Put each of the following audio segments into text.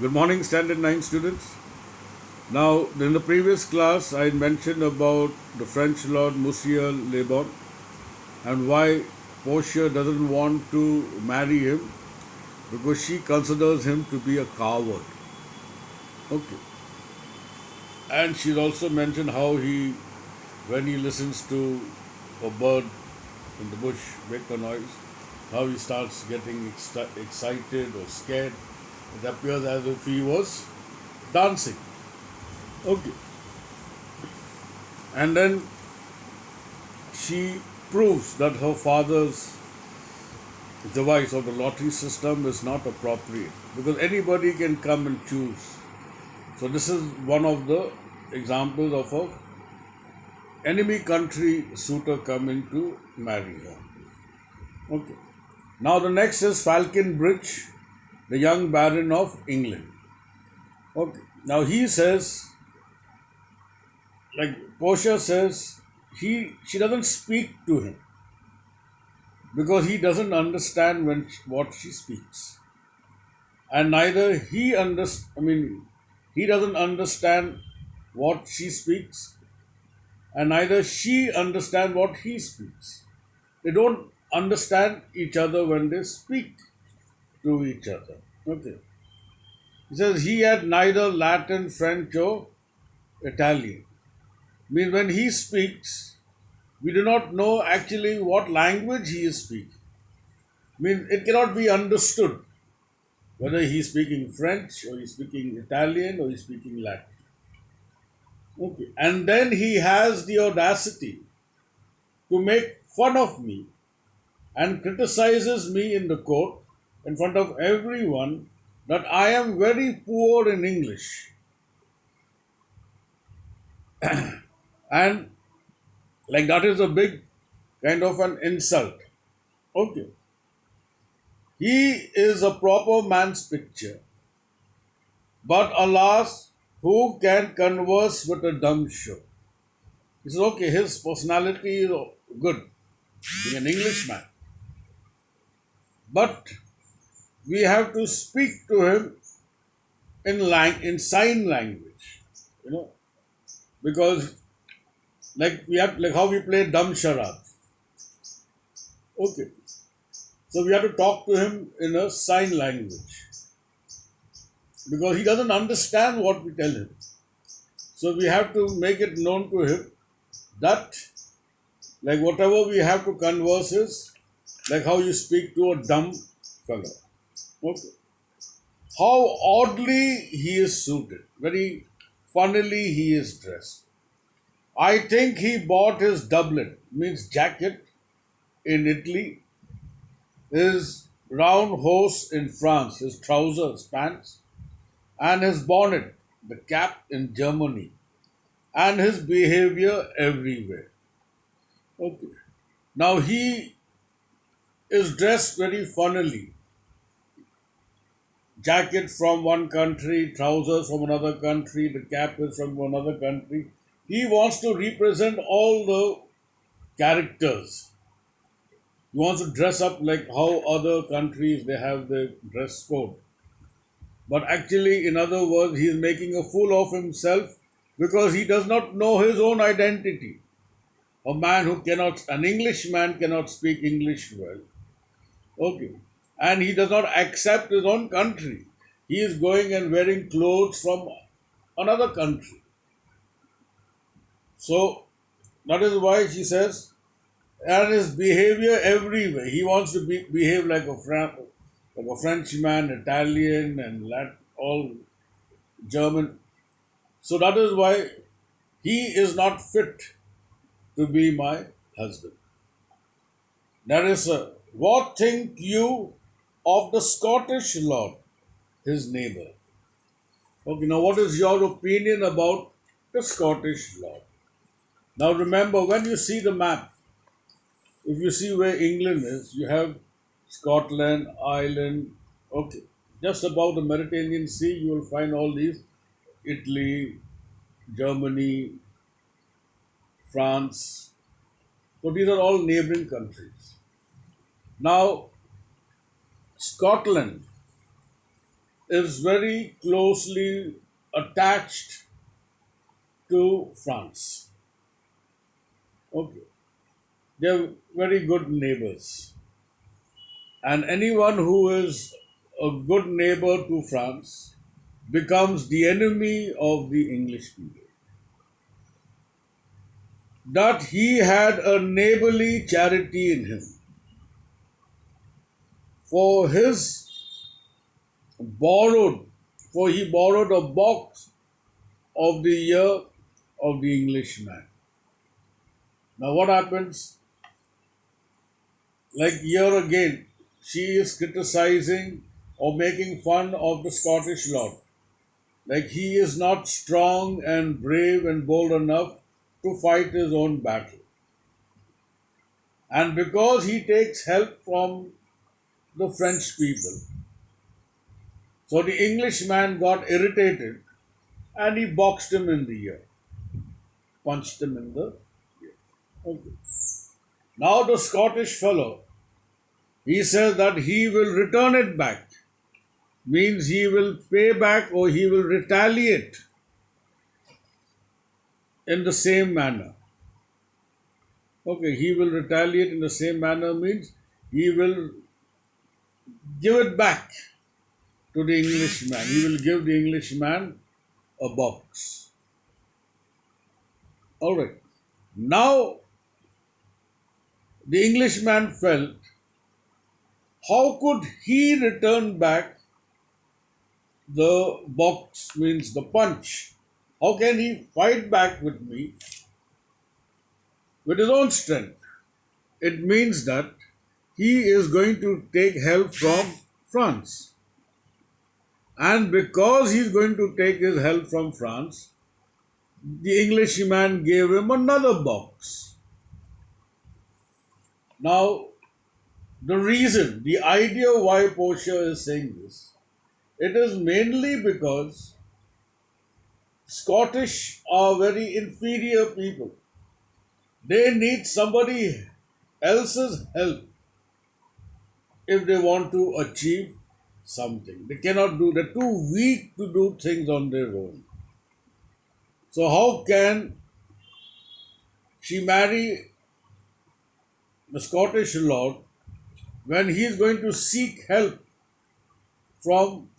Good morning, Standard 9 students. Now, in the previous class, I mentioned about the French lord Monsieur Le Bon and why Portia doesn't want to marry him because she considers him to be a coward. Okay. And she's also mentioned how when he listens to a bird in the bush make a noise, how he starts getting excited or scared. It appears as if he was dancing. Okay. And then she proves that her father's device or the lottery system is not appropriate because anybody can come and choose. So this is one of the examples of a enemy country suitor coming to marry her. Okay. Now the next is Falconbridge, the young Baron of England. Okay. Now he says, like Portia says, she doesn't speak to him because he doesn't understand what she speaks, and neither he doesn't understand what she speaks, and neither she understands what he speaks. They don't understand each other when they speak to each other. Okay. He says he had neither Latin, French, or Italian. Means when he speaks, we do not know actually what language he is speaking. Means it cannot be understood whether he is speaking French or he is speaking Italian or he is speaking Latin. Okay. And then he has the audacity to make fun of me and criticizes me in the court in front of everyone that I am very poor in English. And like that is a big kind of an insult. Okay. He is a proper man's picture. But alas, who can converse with a dumb show? He says, okay, his personality is good, being an Englishman. But we have to speak to him in sign language, you know, because like how we play dumb charade. Okay, so we have to talk to him in a sign language because he doesn't understand what we tell him. So we have to make it known to him that like whatever we have to converse is like how you speak to a dumb fellow. Okay. How oddly he is suited, very funnily he is dressed. I think he bought his doublet, means jacket, in Italy, his round hose in France, his trousers, pants, and his bonnet, the cap in Germany, and his behavior everywhere. Okay. Now he is dressed very funnily. Jacket from one country, trousers from another country, the cap is from another country. He wants to represent all the characters. He wants to dress up like how other countries they have the dress code. But actually, in other words, he is making a fool of himself because he does not know his own identity. An Englishman cannot speak English well. Okay. And he does not accept his own country. He is going and wearing clothes from another country. So that is why she says, and his behavior everywhere. He wants to behave like like a Frenchman, Italian, and all German. So that is why he is not fit to be my husband. That is, what think you of the Scottish lord, his neighbor? Okay, now what is your opinion about the Scottish lord? Now remember, when you see the map, if you see where England is, you have Scotland, Ireland, okay. Just above the Mediterranean Sea, you will find all these Italy, Germany, France. So these are all neighboring countries. Now, Scotland is very closely attached to France. Okay, they're very good neighbors, and anyone who is a good neighbor to France becomes the enemy of the English people. That he had a neighborly charity in him, for his borrowed, for he borrowed a box of the year of the Englishman. Now, what happens? Like here again, she is criticizing or making fun of the Scottish Lord. Like he is not strong and brave and bold enough to fight his own battle. And because he takes help from the French people, so the Englishman got irritated and he boxed him in the ear, punched him in the ear. Okay. Now the Scottish fellow, he says that he will return it back, means he will pay back or he will retaliate in the same manner. Okay, he will retaliate in the same manner means he will give it back to the Englishman. He will give the Englishman a box. All right. Now the Englishman felt, how could he return back the box, means the punch? How can he fight back with me with his own strength? It means that he is going to take help from France. And because he is going to take his help from France, the Englishman gave him another box. Now, the reason, the idea why Portia is saying this, it is mainly because Scottish are very inferior people. They need somebody else's help if they want to achieve something. They cannot do, they're too weak to do things on their own. So, how can she marry the Scottish lord when he is going to seek help from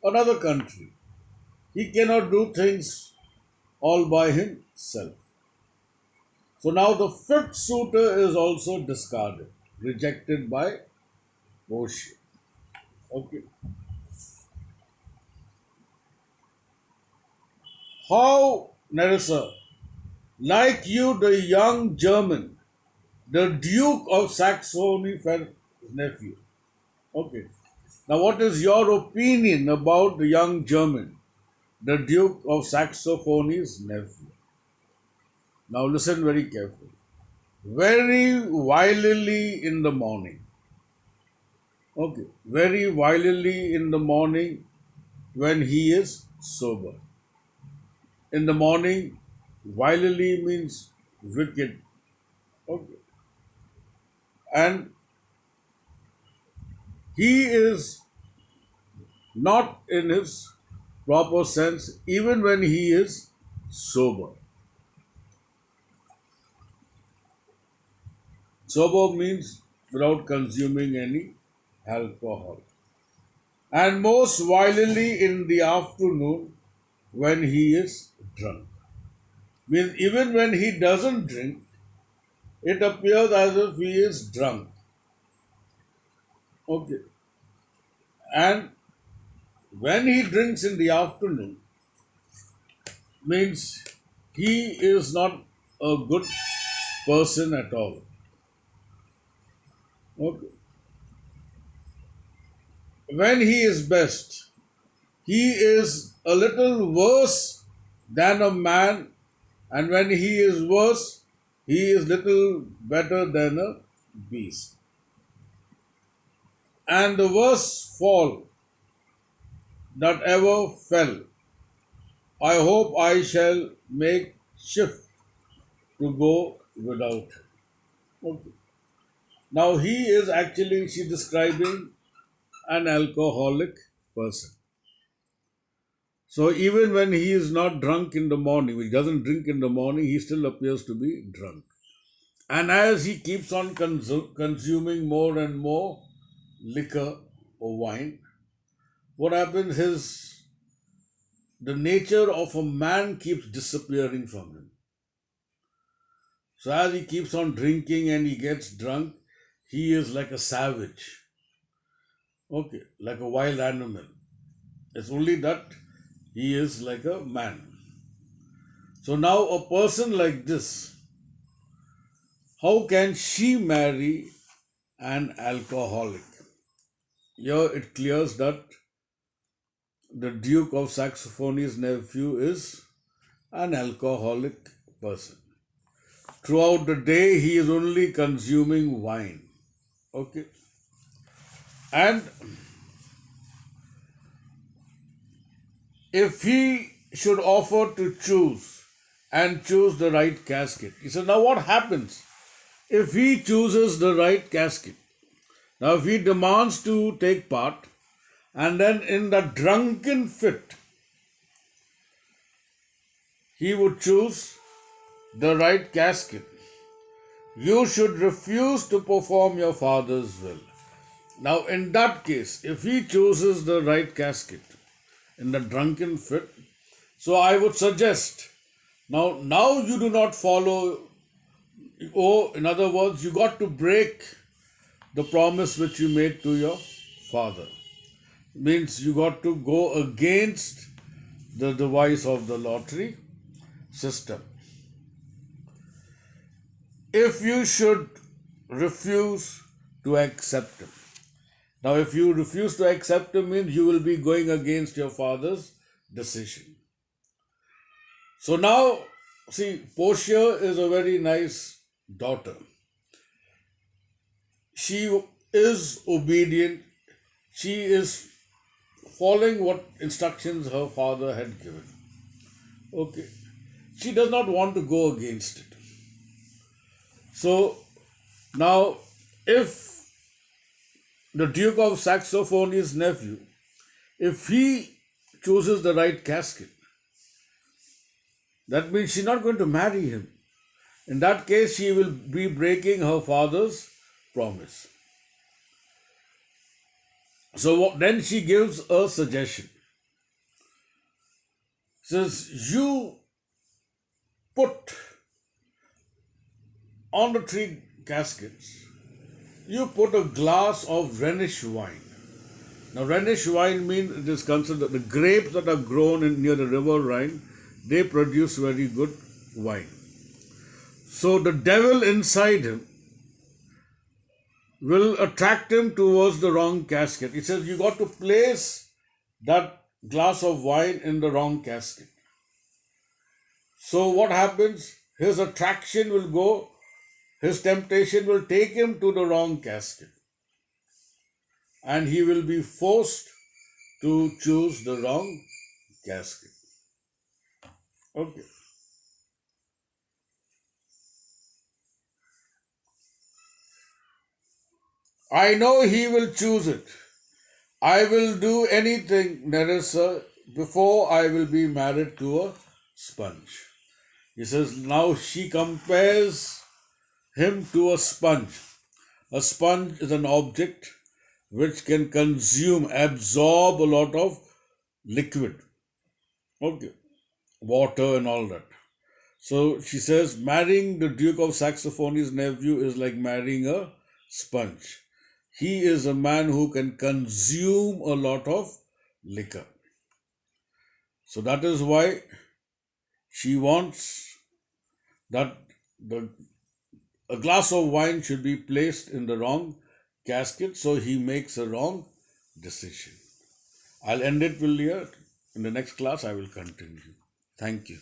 another country? He cannot do things all by himself. So now the fifth suitor is also discarded, rejected by Portia. Okay. How, Nerissa, like you, the young German, the Duke of Saxony fell nephew. Okay. Now, what is your opinion about the young German, the Duke of Saxophony's nephew? Now, listen very carefully. Very vilely in the morning. Okay. Very vilely in the morning when he is sober. In the morning, vilely means wicked. Okay. And he is not in his proper sense even when he is sober. Sober means without consuming any alcohol. And most violently in the afternoon when he is drunk. Means even when he doesn't drink, it appears as if he is drunk. Okay. And when he drinks in the afternoon, means he is not a good person at all. Okay. When he is best, he is a little worse than a man, and when he is worse, he is little better than a beast. And the worst fall that ever fell, I hope I shall make shift to go without him. Okay. Now he is actually, she describing an alcoholic person. So even when he is not drunk in the morning, he doesn't drink in the morning, he still appears to be drunk. And as he keeps on consuming more and more liquor or wine, what happens is the nature of a man keeps disappearing from him. So as he keeps on drinking and he gets drunk, he is like a savage, okay, like a wild animal. It's only that he is like a man. So now a person like this, how can she marry an alcoholic? Here it clears that the Duke of Saxophony's nephew is an alcoholic person. Throughout the day, he is only consuming wine. Okay. And if he should offer to choose and choose the right casket, he said, now what happens if he chooses the right casket? Now, if he demands to take part, and then in the drunken fit, he would choose the right casket, you should refuse to perform your father's will. Now, in that case, if he chooses the right casket in the drunken fit, so I would suggest now you do not follow, or in other words, you got to break the promise which you made to your father. Means you got to go against the device of the lottery system. If you should refuse to accept him. Now, if you refuse to accept him, means you will be going against your father's decision. So now, see, Portia is a very nice daughter. She is obedient. She is following what instructions her father had given. Okay. She does not want to go against it. So now, if the Duke of Saxophony's nephew, if he chooses the right casket, that means she's not going to marry him. In that case, she will be breaking her father's promise. So then she gives a suggestion. Says, you put on the three caskets, you put a glass of Rhenish wine. Now, Rhenish wine means it is considered the grapes that are grown near the river Rhine, they produce very good wine. So the devil inside him will attract him towards the wrong casket. He says, you got to place that glass of wine in the wrong casket. So what happens? His attraction will go, his temptation will take him to the wrong casket. And he will be forced to choose the wrong casket. Okay. I know he will choose it. I will do anything, Nerissa, before I will be married to a sponge. He says, now she compares him to a sponge. A sponge is an object which can absorb a lot of liquid. Okay. Water and all that. So she says, marrying the Duke of Saxophony's nephew is like marrying a sponge. He is a man who can consume a lot of liquor. So that is why she wants that a glass of wine should be placed in the wrong casket, so he makes a wrong decision. I'll end it here. In the next class, I will continue. Thank you.